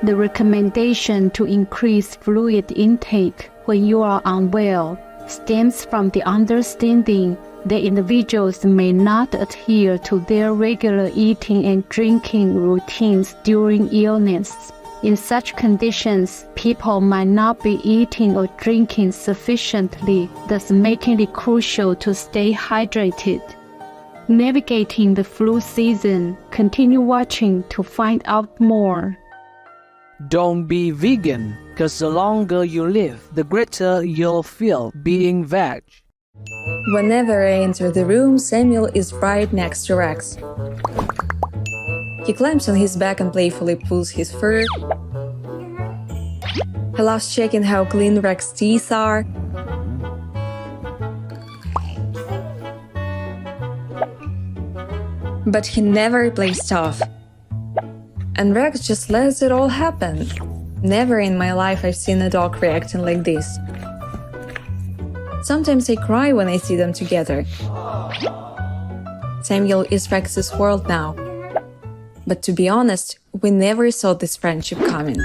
The recommendation to increase fluid intake when you are unwell stems from the understanding that individuals may not adhere to their regular eating and drinking routines during illness. In such conditions, people might not be eating or drinking sufficiently, thus making it crucial to stay hydrated. Navigating the flu season, continue watching to find out more. Don't be vegan, because the longer you live, the greater you'll feel being veg. Whenever I enter the room, Samuel is right next to Rex. He climbs on his back and playfully pulls his fur. He loves checking how clean Rex's teeth are. But he never plays tough. And Rex just lets it all happen. Never in my life I've seen a dog reacting like this. Sometimes I cry when I see them together. Samuel is Rex's world now. But to be honest, we never saw this friendship coming.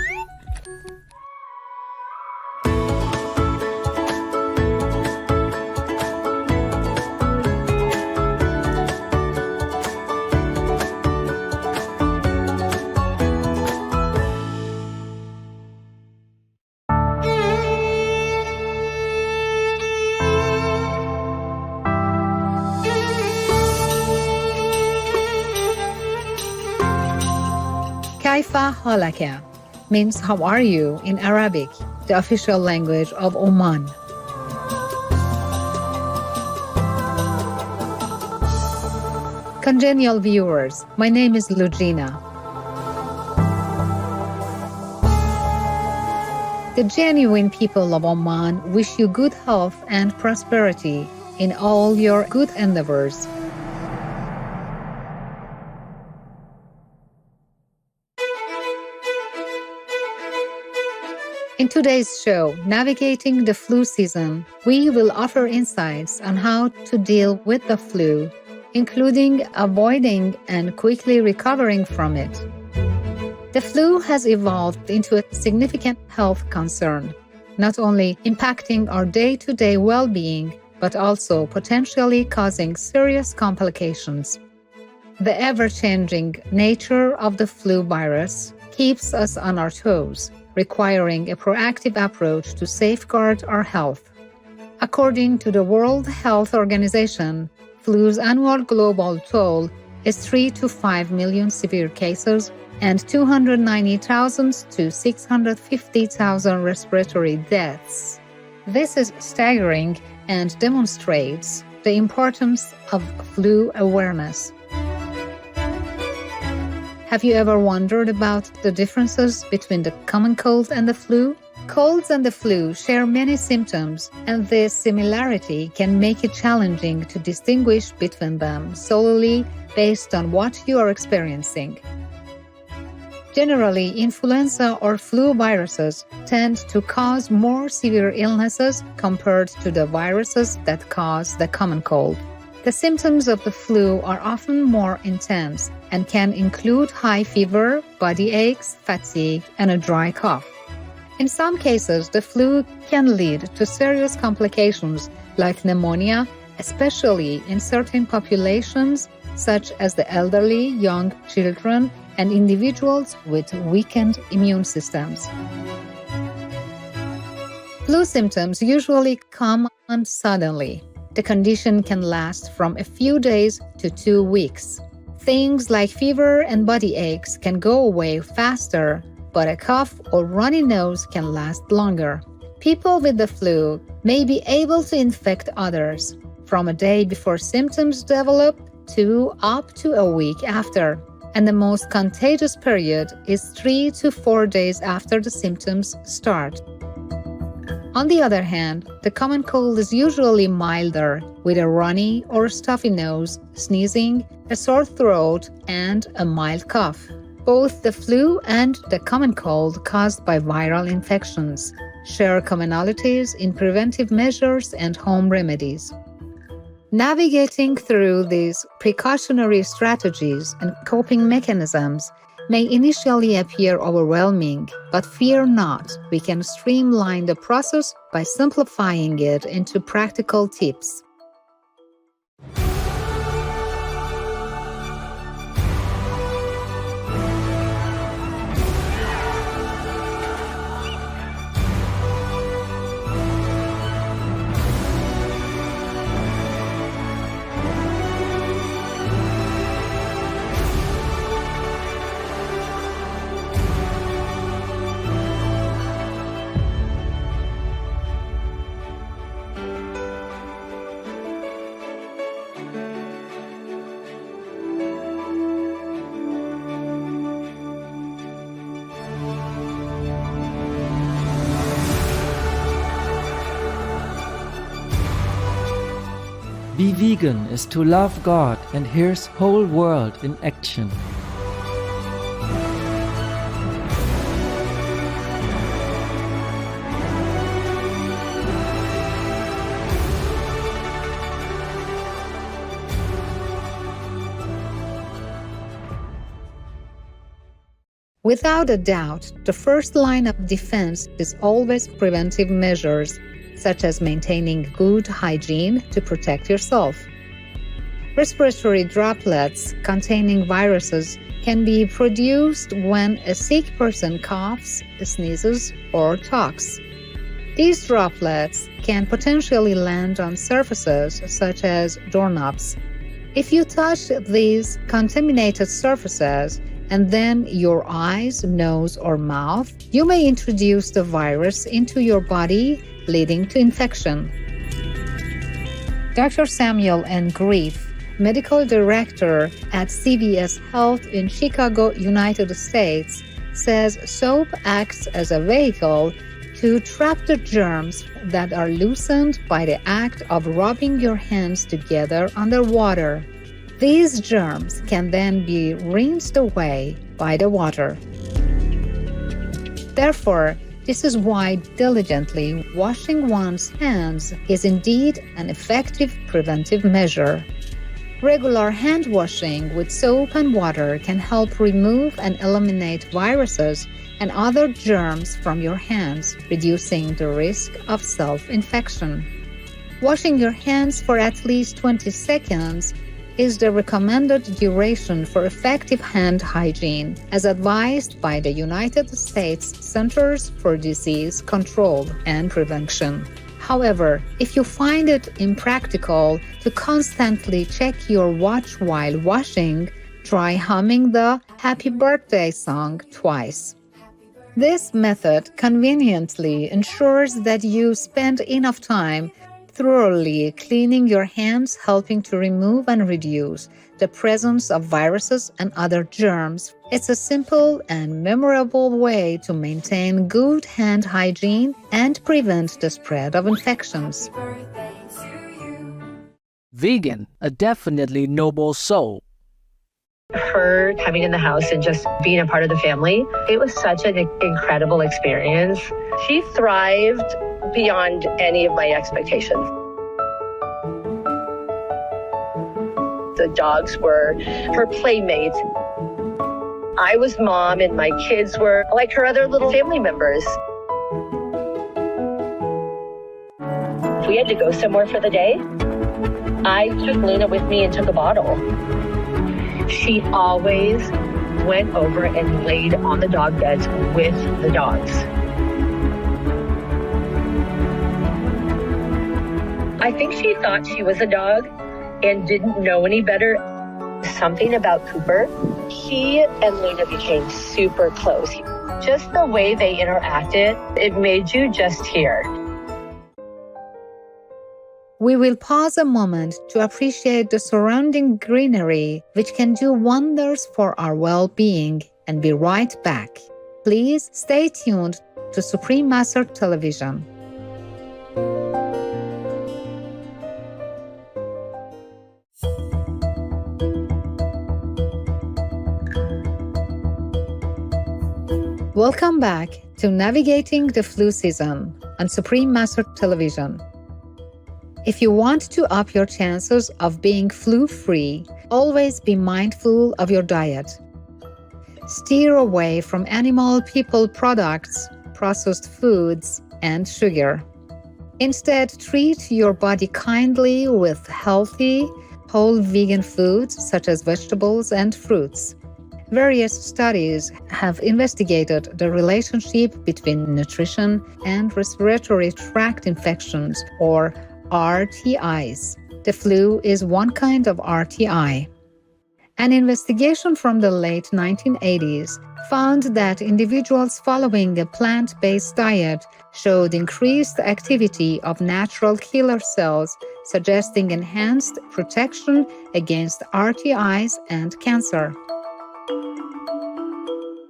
Kaifa halaka means how are you in Arabic, the official language of Oman. Congenial viewers, my name is Lugina. The genuine people of Oman wish you good health and prosperity in all your good endeavors. In today's show, Navigating the Flu Season, we will offer insights on how to deal with the flu, including avoiding and quickly recovering from it. The flu has evolved into a significant health concern, not only impacting our day-to-day well-being, but also potentially causing serious complications. The ever-changing nature of the flu virus keeps us on our toes, requiring a proactive approach to safeguard our health. According to the World Health Organization, flu's annual global toll is 3 to 5 million severe cases and 290,000 to 650,000 respiratory deaths. This is staggering and demonstrates the importance of flu awareness. Have you ever wondered about the differences between the common cold and the flu? Colds and the flu share many symptoms, and this similarity can make it challenging to distinguish between them solely based on what you are experiencing. Generally, influenza or flu viruses tend to cause more severe illnesses compared to the viruses that cause the common cold. The symptoms of the flu are often more intense and can include high fever, body aches, fatigue, and a dry cough. In some cases, the flu can lead to serious complications like pneumonia, especially in certain populations such as the elderly, young children, and individuals with weakened immune systems. Flu symptoms usually come on suddenly. The condition can last from a few days to 2 weeks. Things like fever and body aches can go away faster, but a cough or runny nose can last longer. People with the flu may be able to infect others from a day before symptoms develop to up to a week after, and the most contagious period is 3 to 4 days after the symptoms start. On the other hand, the common cold is usually milder, with a runny or stuffy nose, sneezing, a sore throat, and a mild cough. Both the flu and the common cold caused by viral infections share commonalities in preventive measures and home remedies. Navigating through these precautionary strategies and coping mechanisms may initially appear overwhelming, but fear not, we can streamline the process by simplifying it into practical tips. Be vegan is to love God and His whole world in action. Without a doubt, the first line of defense is always preventive measures, such as maintaining good hygiene to protect yourself. Respiratory droplets containing viruses can be produced when a sick person coughs, sneezes, or talks. These droplets can potentially land on surfaces such as doorknobs. If you touch these contaminated surfaces and then your eyes, nose, or mouth, you may introduce the virus into your body, leading to infection. Dr. Samuel N. Grief, medical director at CVS Health in Chicago, United States, says soap acts as a vehicle to trap the germs that are loosened by the act of rubbing your hands together under water. These germs can then be rinsed away by the water. Therefore, this is why diligently washing one's hands is indeed an effective preventive measure. Regular hand washing with soap and water can help remove and eliminate viruses and other germs from your hands, reducing the risk of self-infection. Washing your hands for at least 20 seconds is the recommended duration for effective hand hygiene, as advised by the United States Centers for Disease Control and Prevention. However, if you find it impractical to constantly check your watch while washing, try humming the Happy Birthday song twice. This method conveniently ensures that you spend enough time thoroughly cleaning your hands, helping to remove and reduce the presence of viruses and other germs. It's a simple and memorable way to maintain good hand hygiene and prevent the spread of infections. Vegan, a definitely noble soul. Her coming in the house and just being a part of the family, it was such an incredible experience. She thrived beyond any of my expectations. The dogs were her playmates. I was mom and my kids were like her other little family members. If we had to go somewhere for the day, I took Luna with me and took a bottle. She always went over and laid on the dog beds with the dogs. I think she thought she was a dog and didn't know any better. Something about Cooper, he and Luna became super close. Just the way they interacted, it made you just tear. We will pause a moment to appreciate the surrounding greenery, which can do wonders for our well-being, and be right back. Please stay tuned to Supreme Master Television. Welcome back to Navigating the Flu Season on Supreme Master Television. If you want to up your chances of being flu-free, always be mindful of your diet. Steer away from animal people products, processed foods, and sugar. Instead, treat your body kindly with healthy, whole vegan foods such as vegetables and fruits. Various studies have investigated the relationship between nutrition and respiratory tract infections, or RTIs. The flu is one kind of RTI. An investigation from the late 1980s found that individuals following a plant-based diet showed increased activity of natural killer cells, suggesting enhanced protection against RTIs and cancer.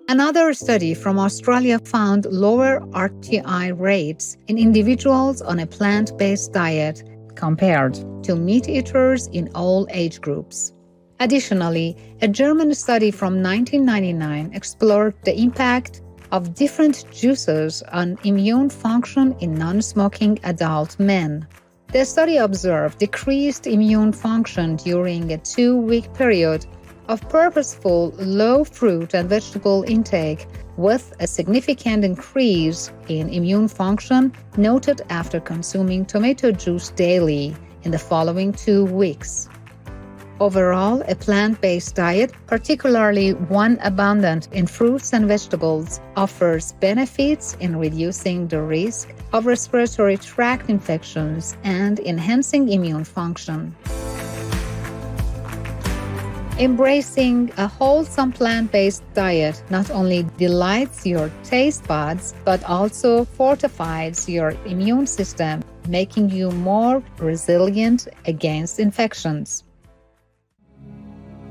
Another study from Australia found lower RTI rates in individuals on a plant-based diet compared to meat eaters in all age groups. Additionally, a German study from 1999 explored the impact of different juices on immune function in non-smoking adult men. The study observed decreased immune function during a 2-week period of purposeful low fruit and vegetable intake, with a significant increase in immune function noted after consuming tomato juice daily in the following 2 weeks. Overall, a plant-based diet, particularly one abundant in fruits and vegetables, offers benefits in reducing the risk of respiratory tract infections and enhancing immune function. Embracing a wholesome plant-based diet not only delights your taste buds, but also fortifies your immune system, making you more resilient against infections.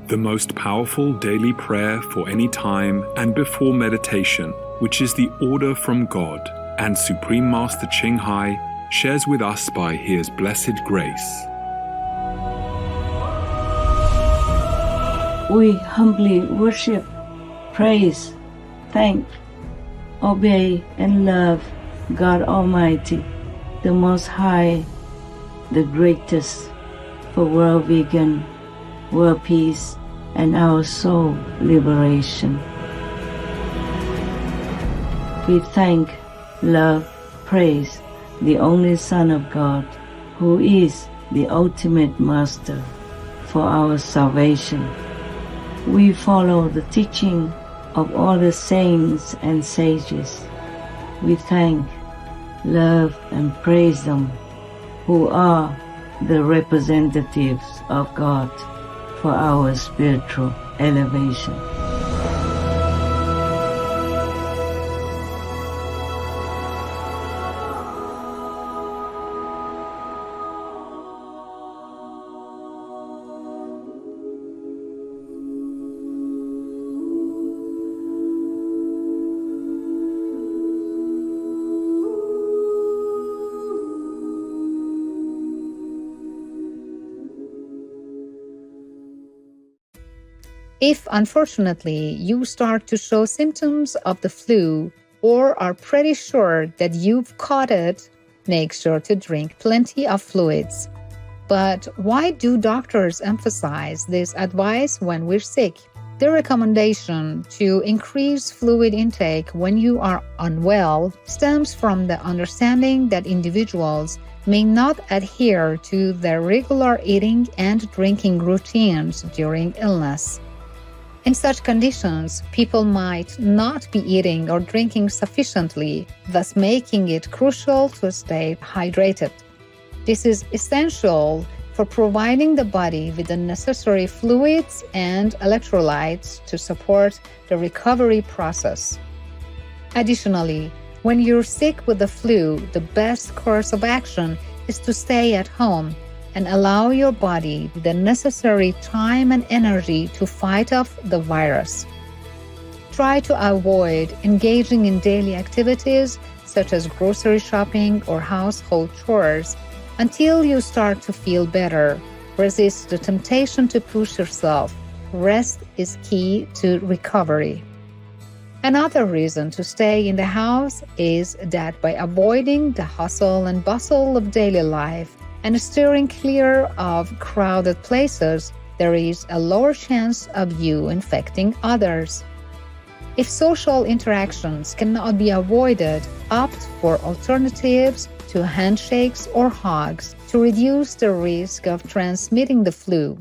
The most powerful daily prayer for any time and before meditation, which is the order from God, and Supreme Master Ching Hai shares with us by His blessed grace. We humbly worship, praise, thank, obey, and love God Almighty, the Most High, the greatest, for world vegan, world peace, and our soul liberation. We thank, love, praise the only Son of God, who is the ultimate Master for our salvation. We follow the teaching of all the saints and sages. We thank, love, and praise them, who are the representatives of God for our spiritual elevation. If, unfortunately, you start to show symptoms of the flu or are pretty sure that you've caught it, make sure to drink plenty of fluids. But why do doctors emphasize this advice when we're sick? The recommendation to increase fluid intake when you are unwell stems from the understanding that individuals may not adhere to their regular eating and drinking routines during illness. In such conditions, people might not be eating or drinking sufficiently, thus making it crucial to stay hydrated. This is essential for providing the body with the necessary fluids and electrolytes to support the recovery process. Additionally, when you're sick with the flu, the best course of action is to stay at home and allow your body the necessary time and energy to fight off the virus. Try to avoid engaging in daily activities such as grocery shopping or household chores until you start to feel better. Resist the temptation to push yourself. Rest is key to recovery. Another reason to stay in the house is that by avoiding the hustle and bustle of daily life and steering clear of crowded places, there is a lower chance of you infecting others. If social interactions cannot be avoided, opt for alternatives to handshakes or hugs to reduce the risk of transmitting the flu.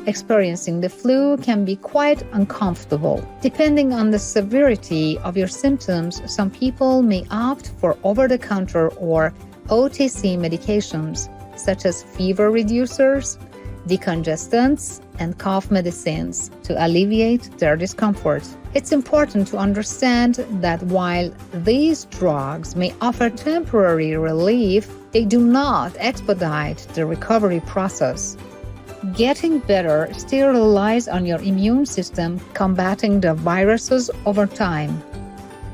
Experiencing the flu can be quite uncomfortable. Depending on the severity of your symptoms, some people may opt for over-the-counter or OTC medications, such as fever reducers, decongestants, and cough medicines to alleviate their discomfort. It's important to understand that while these drugs may offer temporary relief, they do not expedite the recovery process. Getting better still relies on your immune system combating the viruses over time.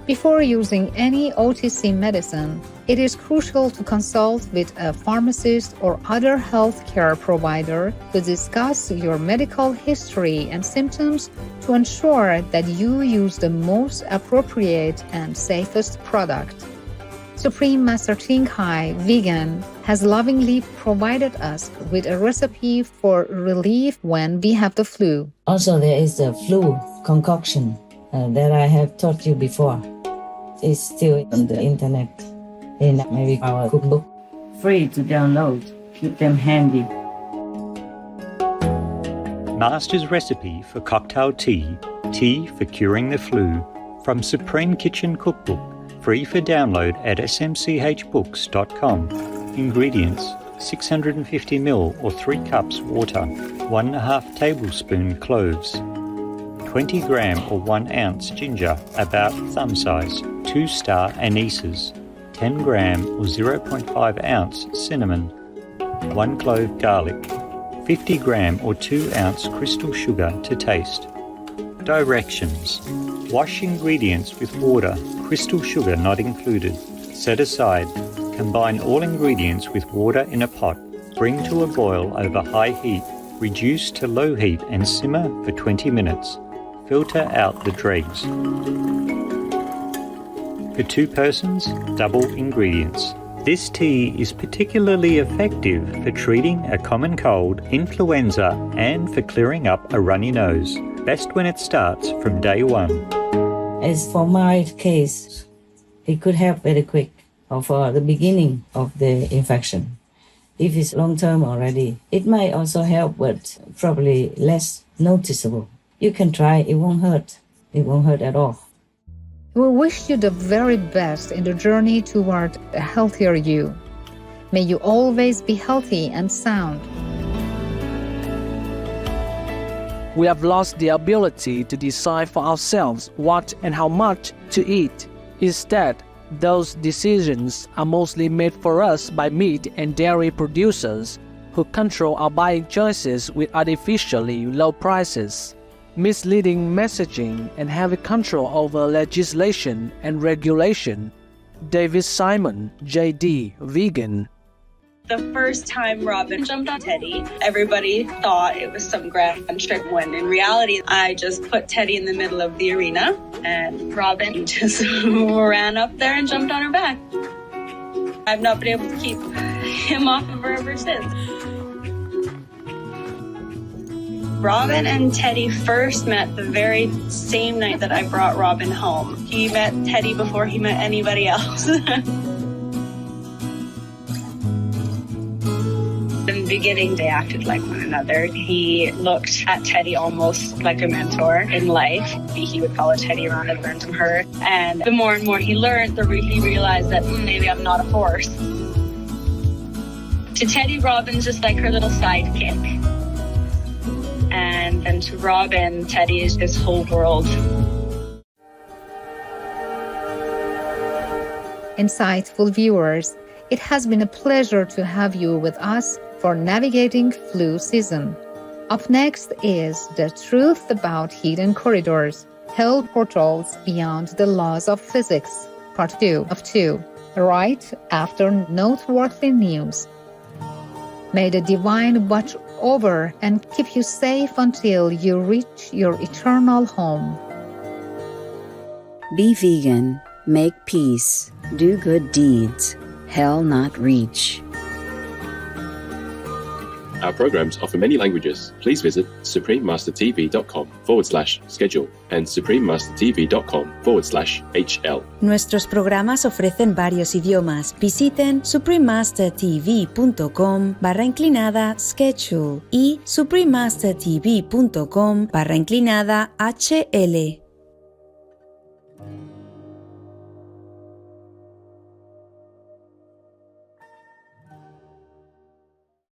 Before using any OTC medicine, it is crucial to consult with a pharmacist or other healthcare provider to discuss your medical history and symptoms to ensure that you use the most appropriate and safest product. Supreme Master Ching Hai Vegan has lovingly provided us with a recipe for relief when we have the flu. Also, there is a flu concoction that I have taught you before. It's still on the internet in maybe our cookbook. Free to download. Keep them handy. Master's recipe for cocktail tea, tea for curing the flu, from Supreme Kitchen Cookbook, free for download at smchbooks.com. Ingredients: 650ml or 3 cups water, 1.5 tablespoon cloves, 20 gram or 1 ounce ginger, about thumb size, 2 star anise, 10 gram or 0.5 ounce cinnamon, 1 clove garlic, 50 gram or 2 ounce crystal sugar to taste. Directions: wash ingredients with water, crystal sugar not included. Set aside. Combine all ingredients with water in a pot. Bring to a boil over high heat. Reduce to low heat and simmer for 20 minutes. Filter out the dregs. For 2 persons, double ingredients. This tea is particularly effective for treating a common cold, influenza, and for clearing up a runny nose. Best when it starts from day 1. As for my case, it could help very quick or for the beginning of the infection. If it's long-term already, it might also help, but probably less noticeable. You can try, it won't hurt. It won't hurt at all. We wish you the very best in the journey toward a healthier you. May you always be healthy and sound. We have lost the ability to decide for ourselves what and how much to eat. Instead, those decisions are mostly made for us by meat and dairy producers who control our buying choices with artificially low prices, misleading messaging, and heavy control over legislation and regulation. David Simon, JD, Vegan. The first time Robin jumped on Teddy, everybody thought it was some grand trick when in reality, I just put Teddy in the middle of the arena and Robin just ran up there and jumped on her back. I've not been able to keep him off of her ever since. Robin and Teddy first met the very same night that I brought Robin home. He met Teddy before he met anybody else. In the beginning, they acted like one another. He looked at Teddy almost like a mentor in life. He would follow Teddy around and learn from her. And the more and more he learned, the more he realized that maybe I'm not a horse. To Teddy, Robin's just like her little sidekick. And then to Robin, Teddy is his whole world. Insightful viewers, it has been a pleasure to have you with us for navigating flu season. Up next is The Truth About Hidden Corridors, Hell Portals Beyond the Laws of Physics, Part 2 of 2, right after noteworthy news. May the Divine watch over and keep you safe until you reach your eternal home. Be vegan, make peace, do good deeds, hell not reach. Our programs offer many languages. Please visit suprememastertv.com/schedule and suprememastertv.com/HL. Nuestros programas ofrecen varios idiomas. Visiten suprememastertv.com/schedule y suprememastertv.com/HL.